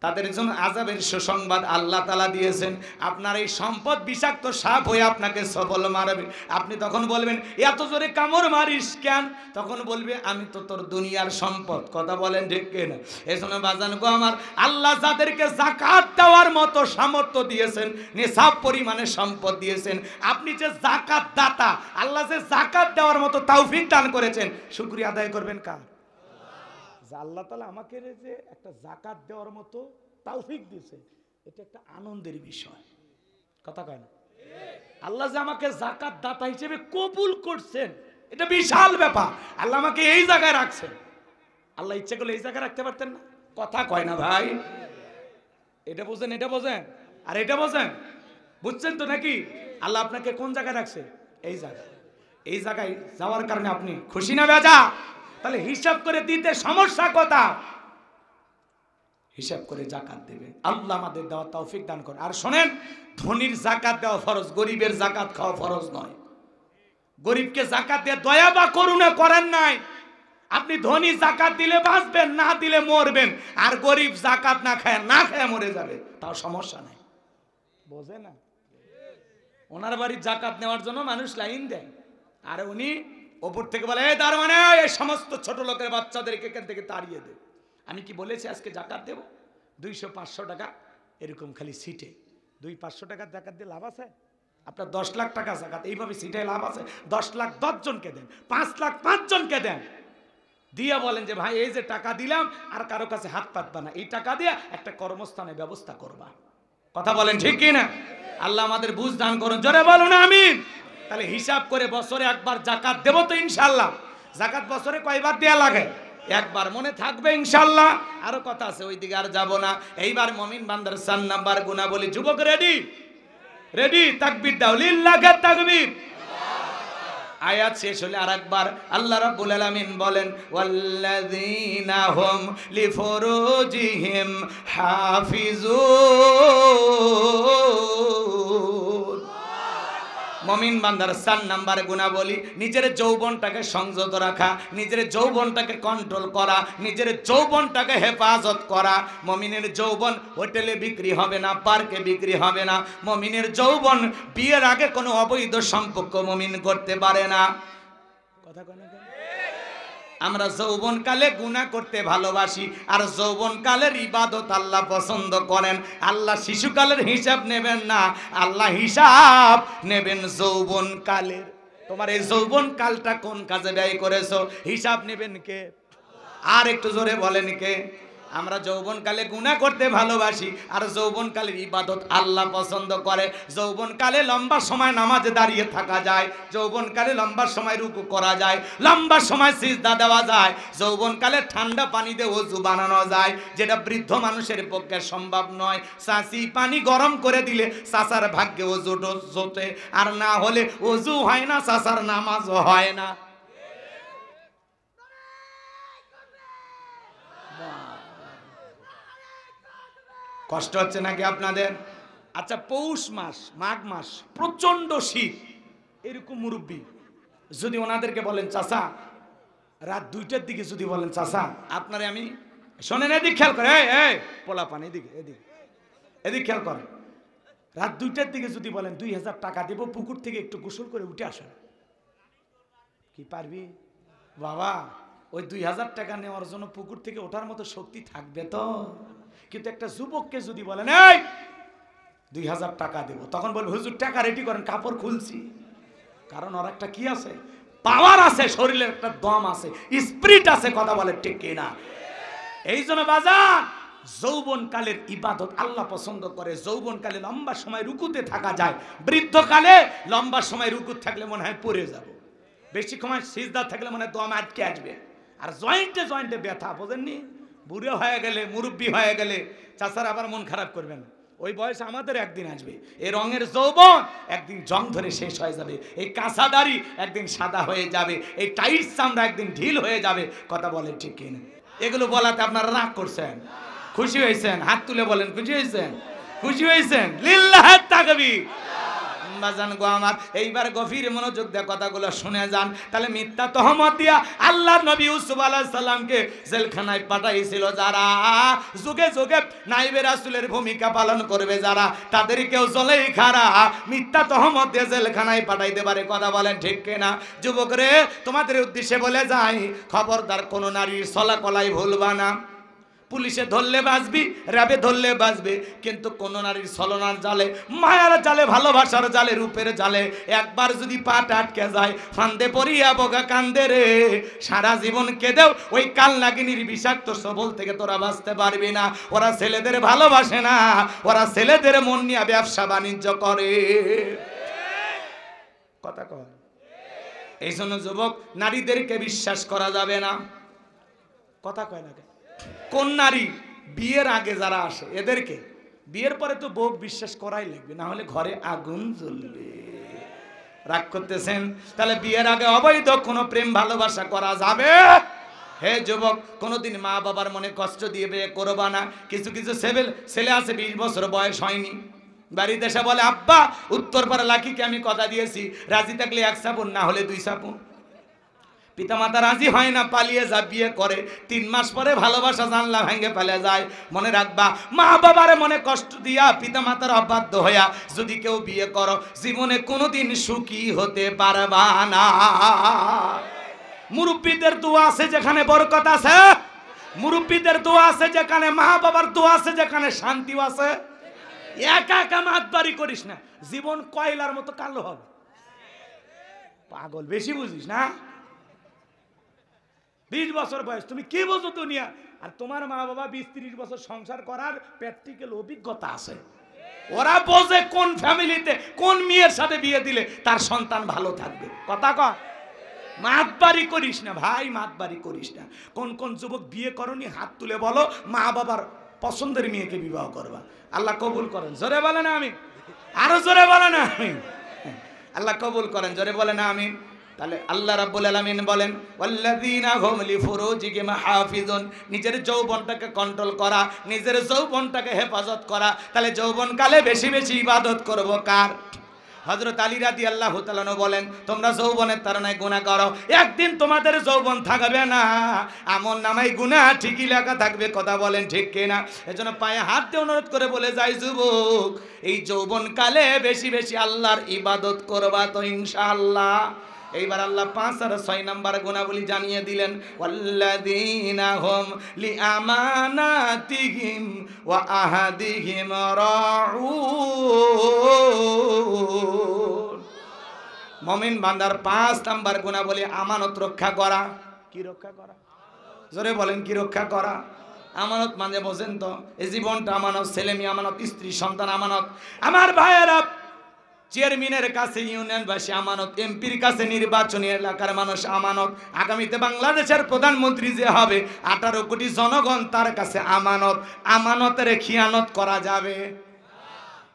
তাদের জন্য আযাবের সুসংবাদ আল্লাহ তাআলা দিয়েছেন। আপনার এই সম্পদ বিষাক্ত সাপ হয়ে আপনাকে সবল মারবে। আপনি তখন বলবেন, এত জোরে কামড় মারিস কেন? তখন বলবে, আমি তো তোর দুনিয়ার সম্পদ। কথা বলেন ঠিক কিনা? এজন্য বাজান গো আমার, আল্লাহ যাদেরকে যাকাত দেওয়ার মতো সামর্থ্য দিয়েছেন, নিসাব পরিমাণে সম্পদ দিয়েছেন, আপনি যে যাকাত দাতা, আল্লাহ যে যাকাত দেওয়ার মতো তৌফিক দান করেছেন, শুকরিয়া আদায় করবেন কার? যে আল্লাহ তাআলা আমাকে যে একটা যাকাত দেওয়ার মতো তৌফিক দিয়েছে, এটা একটা আনন্দের বিষয়। কথা কয় না? আল্লাহ যে আমাকে যাকাত দাতা হিসেবে কবুল করছেন, এটা বিশাল ব্যাপার। আল্লাহ আমাকে এই জায়গায় রাখছেন। আল্লাহ ইচ্ছে করলে এই জায়গায় রাখতে পারতেন না? কথা কয় না ভাই? এটা বোঝেন, এটা বোঝেন, আর এটা বোঝেন, বুঝছেন তো নাকি? আল্লাহ আপনাকে কোন জায়গায় রাখছে? এই জায়গায়। এই জায়গায় যাওয়ার কারণে আপনি খুশি না বেজা? তাহলে হিসাব করে দিতে সমস্যা কথা। হিসাব করে যাকাত দেবেন। আল্লাহ আমাদের দেওয়া তৌফিক দান করে। আর শোনেন, ধনীর যাকাত দেওয়া ফরজ, গরিবের যাকাত খাওয়া ফরজ নয়। গরিবকে যাকাত দিয়ে দয়া বা করুণা করেন নাই। আপনি ধনী যাকাত দিলে বাঁচবেন, না দিলে মরবেন। আর গরিব যাকাত না খায় মরে যাবে, তাও সমস্যা নাই। বোঝে না? ওনার বাড়ির যাকাত নেওয়ার জন্য মানুষ লাইন দেয়, আর উনি ওপর থেকে বলে, তার মানে এই সমস্ত ছোট লোকের বাচ্চাদেরকে এখান থেকে তাড়িয়ে দে। আমি কি বলেছি আজকে যাকাত দেব 200-500 টাকা এরকম খালি সিটে? 200-500 টাকার যাকাত দিয়ে লাভ আছে? আপনার 10 লাখ টাকা যাকাত এইভাবে সিটে লাভ আছে? 10 লাখ 10 জনকে দেন, 5 লাখ 5 জনকে দেন, দিয়া বলেন যে ভাই এই যে টাকা দিলাম আর কারো কাছে হাত পাতবা না, এই টাকা দিয়ে একটা কর্মস্থানের ব্যবস্থা করবা। কথা বলেন ঠিক কি না? আল্লাহ আমাদের বুঝ দান করুন, জোরে বলুন আমিন। তাহলে হিসাব করে বছরে একবার যাকাত দেব তো ইনশাআল্লাহ। যাকাত বছরে কয়বার দেয়া লাগে? একবার। মনে থাকবে ইনশাআল্লাহ। আরো কথা আছে, ওই দিকে আর যাব না। এইবার মুমিন বান্দার 4 নাম্বার গুণাবলী। যুবক রেডি? রেডি? তাকবীর দাও, লিল্লাহি তাকবীর। আয়াত শেষ হলে আরেকবার আল্লাহ রাব্বুল আলামিন বলেন, ওয়াল্লাযীনা হুম লিফুরুজিহিম হাফিজুন। মুমিন বান্দার 4 নাম্বার গুণাবলী, নিজের যৌবনটাকে সংযত রাখা, নিজের যৌবনটাকে কন্ট্রোল করা, নিজের যৌবনটাকে হেফাজত করা। মুমিনের যৌবন হোটেলে বিক্রি হবে না, পার্কে বিক্রি হবে না। মুমিনের যৌবন বিয়ের আগে কোনো অবৈধ সম্পর্ক মুমিন করতে পারে না। কথা কয় না? আমরা যৌবনকালে গুনাহ করতে ভালোবাসি, আর যৌবনকালের ইবাদত আল্লাহ পছন্দ করেন। আল্লাহ শিশুকালের হিসাব নেবেন না, আল্লাহ হিসাব নেবেন যৌবনকালের। তোমার এই যৌবনকালটা কোন কাজে ব্যয় করেছো, হিসাব নেবেন কে? আর একটু জোরে বলেন কে? আমরা যৌবনকালে গুনাহ করতে ভালোবাসি, আর যৌবনকালের ইবাদত আল্লাহ পছন্দ করে। যৌবনকালে লম্বা সময় নামাজে দাঁড়িয়ে থাকা যায়, যৌবনকালে লম্বা সময় রুকু করা যায়, লম্বা সময় সিজদা দেওয়া যায়, যৌবনকালে ঠান্ডা পানি দিয়ে ওযু বানানো যায়, যেটা বৃদ্ধ মানুষের পক্ষে সম্ভব নয়। চাচি পানি গরম করে দিলে চাচার ভাগ্যে ওযু জোটে, আর না হলে ওযু হয় না, চাচার নামাজও হয় না। কষ্ট হচ্ছে নাকি আপনাদের? আচ্ছা, পৌষ মাস, মাঘ মাস, প্রচন্ড শীত, এরকম মুরব্বী যদি ওনাদেরকে বলেন চাচা রাত 2টার দিকে যদি বলেন চাচা আপনারে আমি, শোনেন এদিক খেয়াল করে, এই পোলা পান এদিকে, এদিকে এদিক খেয়াল করেন, রাত 2টার দিকে যদি বলেন 2000 টাকা দেবো, পুকুর থেকে একটু গোসল করে উঠে আসেন, কি পারবি বাবা? ওই 2000 টাকা নেওয়ার জন্য পুকুর থেকে ওঠার মতো শক্তি থাকবে তো? কিন্তু একটা যুবককে যদি বলেন এই 2000 টাকা দেবো, তখন বলবে হুজুর টাকা রেডি করেন, কাপড় খুলছি। কারণ ওর একটা কি আছে? পাওয়ার আছে, শরীরের একটা দম আছে, স্পিরিট আছে। কথা বলে ঠিক কিনা? এই জন্য বাজান, যৌবনকালের ইবাদত আল্লাহ পছন্দ করে। যৌবনকালে লম্বা সময় রুকুতে থাকা যায়, বৃদ্ধকালে লম্বা সময় রুকু থাকলে মনে হয় পড়ে যাব, বেশি সময় সিজদা থাকলে মনে হয় দম আটকে আসবে, আর জয়েন্টে জয়েন্টে ব্যথা। বোঝেননি? বুড়ো হয়ে গেলে, মুরব্বী হয়ে গেলে চাচার আবার মন খারাপ করবেন। ওই বয়স আমাদের একদিন আসবে, এই রঙের যৌবন একদিন জং ধরে শেষ হয়ে যাবে, এই কাঁচা দাড়ি একদিন সাদা হয়ে যাবে, এই টাইট চামড়া একদিন ঢিল হয়ে যাবে। কথা বলেন ঠিক কিনা? এগুলো বলাতে আপনারা রাগ করছেন? খুশি হয়েছেন? হাত তুলে বলেন খুশি হয়েছেন? খুশি হয়েছেন? লিল্লাহি তাকবীর। বাজান গো আমার, এইবার গভীর মনোযোগ দিয়ে কথাগুলো শুনে যান। তাহলে মিথ্যা তহমত দিয়া আল্লাহর নবী ইউসুফ আলাইহিস সালামকে জেলখানায় পাঠাইছিল যারা, যুগে যুগে নাইবে রাসূলের ভূমিকা পালন করবে যারা, তাদেরকেও জুলাইখারা মিথ্যা তহমত দিয়ে জেলখানায় পাঠাইতে পারে। কথা বলেন ঠিক কিনা? যুবক রে, তোমাদের উদ্দেশ্যে বলে যাই, খবরদার কোন নারীর চলাকলাই ভুলবা না। পুলিশে ধরলে বাঁচবি, র্যাবে ধরলে বাঁচবে, কিন্তু কোন নারীর ছলনার জালে, মায়ার জালে, ভালোবাসার জালে, রূপের জালে একবার যদি পাটা আটকে যায়, ফান্দে পড়িয়া বগা কান্দে রে, সারা জীবন কেঁদেও ওই কাল নাগিনীর বিষাক্ত সবল থেকে তোরা বাঁচতে পারবি না। ওরা ছেলেদের ভালোবাসে না, ওরা ছেলেদের মন নিয়ে ব্যবসা বাণিজ্য করে। কথা কয়। এই জন্য যুবক, নারীদেরকে বিশ্বাস করা যাবে না। কথা কয় না। কোন নারী? বিয়ের আগে যারা আসে এদেরকে, বিয়ের পরে তো বউ বিশ্বাস করাই লাগবে, না হলে ঘরে আগুন জ্বলবে। রাগ করতেছেন? তাহলে বিয়ের আগে অবৈধ কোনো প্রেম ভালোবাসা করা যাবে? হে যুবক, কোনোদিন মা বাবার মনে কষ্ট দিয়ে বিয়ে করবা না। কিছু কিছু ছেলে আছে 20 বছর বয়স হয়নি, বাড়িতে এসে বলে আব্বা উত্তরপাড়া লাকিকে আমি কথা দিয়েছি, রাজি থাকলে 1 সাপুন, না হলে 2 সাপুন। পিতামাতা রাজি হয় না, পালিয়ে যা বিয়ে করে। 3 মাস পরে ভালোবাসা জানলা ভেঙে ফেলে যায়। মনে রাখবা, মা বাবার মনে কষ্ট দিয়া, পিতামাতার অবাধ্য হইয়া যদি কেউ বিয়ে করো, জীবনে কোনোদিন সুখী হতে পারবা না। মুরব্বীদের দোয়া আছে যেখানে বরকত আছে, মুরব্বীদের দোয়া আছে যেখানে, মা বাবার দোয়া আছে যেখানে শান্তিও আছে। একা একা মাতবাড়ি করিস না, জীবন কয়লার মতো কালো হবে। পাগল, বেশি বুঝিস না। 20 বছর বয়স, তুমি কি বোঝো দুনিয়া? আর তোমার মা বাবা 20-30 বছর সংসার করার প্র্যাকটিক্যাল অভিজ্ঞতা আছে। ওরা বোঝে কোন ফ্যামিলিতে কোন মেয়ের সাথে বিয়ে দিলে তার সন্তান ভালো থাকবে। কথা কয়। মাতবাড়ি করিস না ভাই, মাতবাড়ি করিস না। কোন কোন যুবক বিয়ে করনি হাত তুলে বলো, মা বাবার পছন্দের মেয়েকে বিবাহ করবা। আল্লাহ কবুল করেন, জোরে বলে না আমিন। আরো জোরে বলে না আমিন। আল্লাহ কবুল করেন, জোরে বলে না আমিন। তাহলে আল্লাহ রাব্বুল আলামিন বলেন, ওয়াল্লাযীনা হুম লিফুরুজিহিম হাফিজুন, নিজের যৌবনটাকে কন্ট্রোল করা, নিজের যৌবনটাকে হেফাজত করা। তাহলে যৌবনকালে বেশি বেশি ইবাদত করব কার? হযরত আলী রাদিয়াল্লাহু তাআলা বলেন, তোমরা যৌবনের তাড়নায় গুনাহ করো, একদিন তোমাদের যৌবন থাকবে না, আমলনামায় গুনাহ ঠিকই লেখা থাকবে। কথা বলেন ঠিক কিনা? এজন্য পায়ে হাত দিয়ে অনুরোধ করে বলে যাই যুবক, এই যৌবনকালে বেশি বেশি আল্লাহর ইবাদত করবা তো ইনশাআল্লাহ। এইবার আল্লাহ 5 আর 6 নাম্বার গুণাবলী জানিয়ে দিলেন, ওয়াল্লাযীনা হুম লিআমানাতিহিম ওয়া আহাদিহিম রাউন। মুমিন বান্দার 5 নাম্বার গুণাবলী আমানত রক্ষা করা। কি রক্ষা করা? জোরে বলেন, কি রক্ষা করা? আমানত মানে বোঝেন তো, এই জীবনটা আমানত, ছেলে মেয়ে আমানত, স্ত্রী সন্তান আমানত। আমার ভাইয়েরা, চেয়ারম্যানের কাছে ইউনিয়নবাসী আমানত, এমপির কাছে নির্বাচনী এলাকার মানুষ আমানত, আগামীতে বাংলাদেশের প্রধানমন্ত্রী যে হবে 18 কোটি জনগণ তার কাছে আমানত। আমানতের খিয়ানত করা যাবে?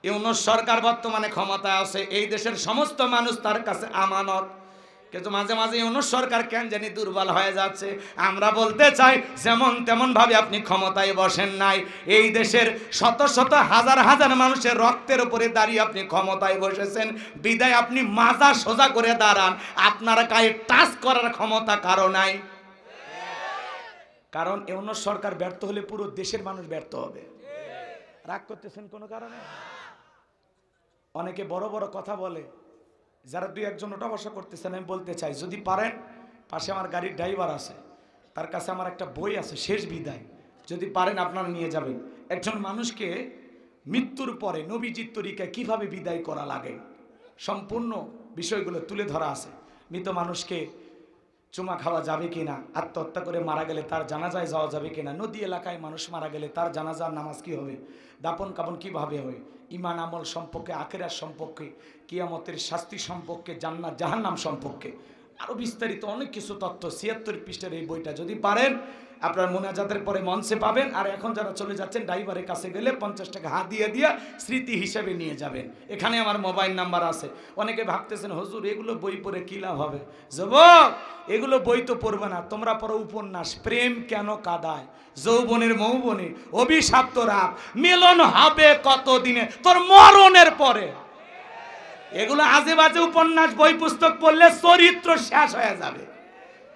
ইউনূস সরকার বর্তমানে ক্ষমতায় আছে, এই দেশের সমস্ত মানুষ তার কাছে আমানত। কিন্তু মাঝে মাঝে ইউনূস সরকার কেন জানি দুর্বল হয়ে যাচ্ছে। আমরা বলতে চাই, যেমন তেমন ভাবে আপনি ক্ষমতায় বসেন নাই, এই দেশের শত শত হাজার হাজার মানুষের রক্তের উপরে দাঁড়িয়ে আপনি ক্ষমতায় বসেছেন, বিদায় আপনি মাজা সোজা করে দাঁড়ান, আপনার গায়ে টাচ করার ক্ষমতা কারো নাই। কারণ ইউনূস সরকার ব্যর্থ হলে পুরো দেশের মানুষ ব্যর্থ হবে। রাগ করতেছেন কোনো কারণে? অনেকে বড় বড় কথা বলে, যারা 2-1 ওটা বসা করতেছেন, আমি বলতে চাই, যদি পারেন, পাশে আমার গাড়ির ড্রাইভার আছে, তার কাছে আমার একটা বই আছে, শেষ বিদায়, যদি পারেন আপনারা নিয়ে যাবেন। একজন মানুষকে মৃত্যুর পরে নবীজির তরিকায় কিভাবে বিদায় করা লাগে সম্পূর্ণ বিষয়গুলো তুলে ধরা আছে। মৃত মানুষকে চুমা খাওয়া যাবে কিনা, আত্মহত্যা করে মারা গেলে তার জানাজায় যাওয়া যাবে কিনা, নদী এলাকায় মানুষ মারা গেলে তার জানাজার নামাজ কি হবে, দাপন কাপন কিভাবে হয়, ইমান আমল সম্পর্কে, আখিরাত সম্পর্কে, কিয়ামতের শাস্তি সম্পর্কে, জান্নাত জাহান্নাম সম্পর্কে আরো বিস্তারিত অনেক কিছু তথ্য 76 পৃষ্ঠার এই বইটা যদি পারেন আপনার মোনাজাতের পরে মঞ্চে পাবেন। আর এখন যারা চলে যাচ্ছেন ড্রাইভারের কাছে গেলে 50 টাকা হাত দিয়ে স্মৃতি হিসেবে নিয়ে যাবেন। এখানে আমার মোবাইল নাম্বার আছে। অনেকে ভাবতেছেন হুজুর এগুলো বই পড়ে কি লাভ হবে? যুবক, এগুলো বই তো পড়বে না, তোমরা পড়ো উপন্যাস, প্রেম কেন কাঁদায়, যৌবনের মৌবনে, অভিশপ্ত রাত, মিলন হবে কতদিনে, তোর মরণের পরে। এগুলো আজে বাজে উপন্যাস বই পুস্তক পড়লে চরিত্র শেষ হয়ে যাবে,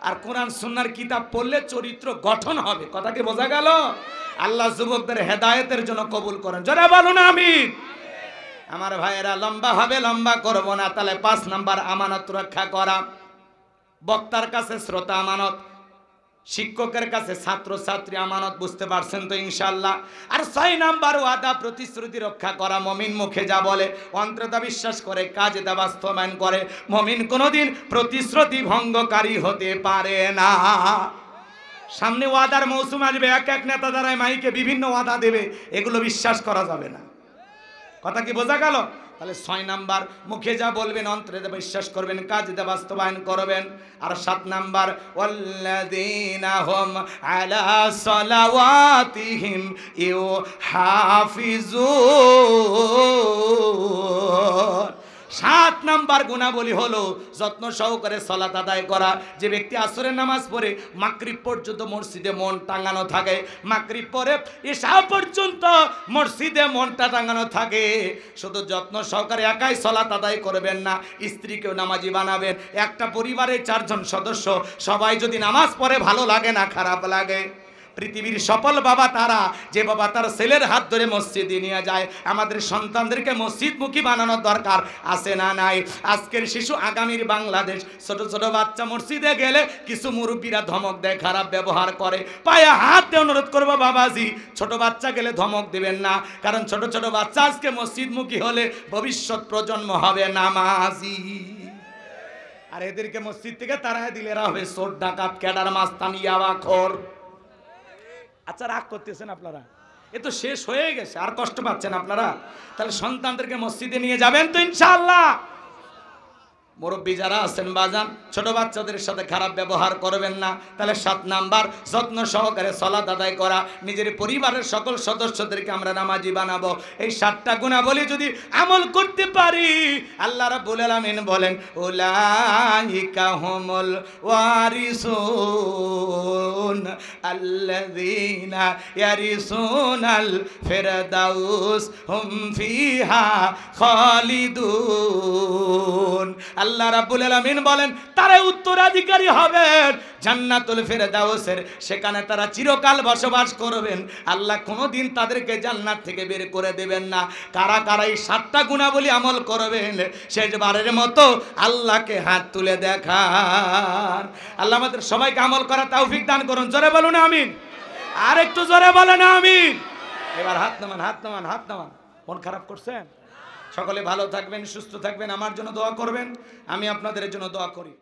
আর কোরআন সুন্নাহর কিতাব পড়লে চরিত্র গঠন হবে। কথা কি বোঝা গেল? আল্লাহ যুবকদের হেদায়েতের জন্য কবুল করেন, যারা বলুন আমিন। আমার ভাইয়েরা, লম্বা হবে, লম্বা করব না। তাহলে 5 নাম্বার আমানত রক্ষা করা। বক্তার কাছে শ্রোতা আমানত, শিক্ষকের কাছে ছাত্র ছাত্রী আমানত, বুঝতে পারছেন তো ইনশাআল্লাহ। আর 6 নাম্বার ওয়াদা প্রতিশ্রুতি রক্ষা করা। মুমিন মুখে যা বলে অন্তরে তা বিশ্বাস করে, কাজে তা বাস্তবায়ন করে। মুমিন কোনোদিন প্রতিশ্রুতি ভঙ্গকারী হতে পারে না। সামনে ওয়াদার মৌসুম আসবে, এক এক নেতা দ্বারায় মাইকে বিভিন্ন ওয়াদা দেবে, এগুলো বিশ্বাস করা যাবে না। কথা কি বোঝা গেল? তাহলে 6 নাম্বার মুখে যা বলবেন অন্তরে তা বিশ্বাস করবেন, কাজে তা বাস্তবায়ন করবেন। আর 7 নাম্বার ওয়াল্লাযীনা হুম আলা সালাওয়াতিহিম ইউহাফিজুন। 7 নাম্বার গুণাবলী হলো যত্ন সহকারে সালাত আদায় করা। যে ব্যক্তি আসরের নামাজ পড়ে মাগরিব পর্যন্ত মসজিদে মন টাঙানো থাকে, মাগরিব পরে ইশা পর্যন্ত মসজিদে মনটা টাঙানো থাকে, শুধু যত্ন সহকারে একাই সালাত আদায় করবেন না, স্ত্রীকেও নামাজি বানাবেন। একটা পরিবারের 4 জন সদস্য সবাই যদি নামাজ পড়ে, ভালো লাগে না খারাপ লাগে? পৃথিবীর সফল বাবা তারা, যে বাবা তার ছেলের হাত ধরে মসজিদে নিয়ে যায়। আমাদের সন্তানদেরকে মসজিদমুখী বানানোর দরকার আছে না নাই? আজকের শিশু আগামীর বাংলাদেশ। ছোট ছোট বাচ্চা মসজিদে গেলে কিছু মুরব্বীরা ধমক দেয়, খারাপ ব্যবহার করে। পায়ে হাত দিয়ে অনুরোধ করবো, বাবাজি ছোট বাচ্চা গেলে ধমক দিবেন না, কারণ ছোট ছোট বাচ্চা আজকে মসজিদমুখী হলে ভবিষ্যৎ প্রজন্ম হবে নামাজি। আর এদেরকে মসজিদ থেকে তাড়ায় দিলে এরা হবে চোর, ডাকাত, ক্যাডার, মাস্তানি, ইয়াবাখোর। আচ্ছা, রাগ করতেছেন আপনারা? এ তো শেষ হয়ে গেছে, আর কষ্ট পাচ্ছেন আপনারা? তাহলে সন্তানদেরকে মসজিদে নিয়ে যাবেন তো ইনশাআল্লাহ? মুরব্বী যারা আছেন বাজান, ছোট বাচ্চাদের সাথে খারাপ ব্যবহার করবেন না। তাহলে 7 নাম্বার যত্ন সহকারে সালাত আদায় করা। নিজের পরিবারের সকল সদস্যদেরকে আমরা নামাজি বানাবো। এই 7টা গুণাবলী যদি আমল করতে পারি, আল্লাহ রাব্বুল আলামিন বলেন উলাইকা হুমুল ওয়ারিসুন আল্লাযীনা ইয়ারিসুনাল ফিরদাউস হুম ফিহা খালিদুন। আল্লাহ রাব্বুল আলামিন বলেন তারা উত্তরাধিকারী হবেন জান্নাতুল ফিরদাউসের, সেখানে তারা চিরকাল বসবাস করবেন। আল্লাহ কোনোদিন তাদেরকে জান্নাত থেকে বের করে দেবেন না। কারা কারা এই 7টা গুণাবলী আমল করবেন, শেষবারের মতো আল্লাহকে হাত তুলে দেখান। আল্লাহ আমাদের সবাইকে আমল করার তৌফিক দান করুন। জোরে বলুন আমিন। আর একটু জোরে বলেন আমিন। এবার হাত নামান, হাত নামান, হাত নামান। মন খারাপ করছেন? সকলে ভালো থাকবেন, সুস্থ থাকবেন, আমার জন্য দোয়া করবেন, আমি আপনাদের জন্য দোয়া করি।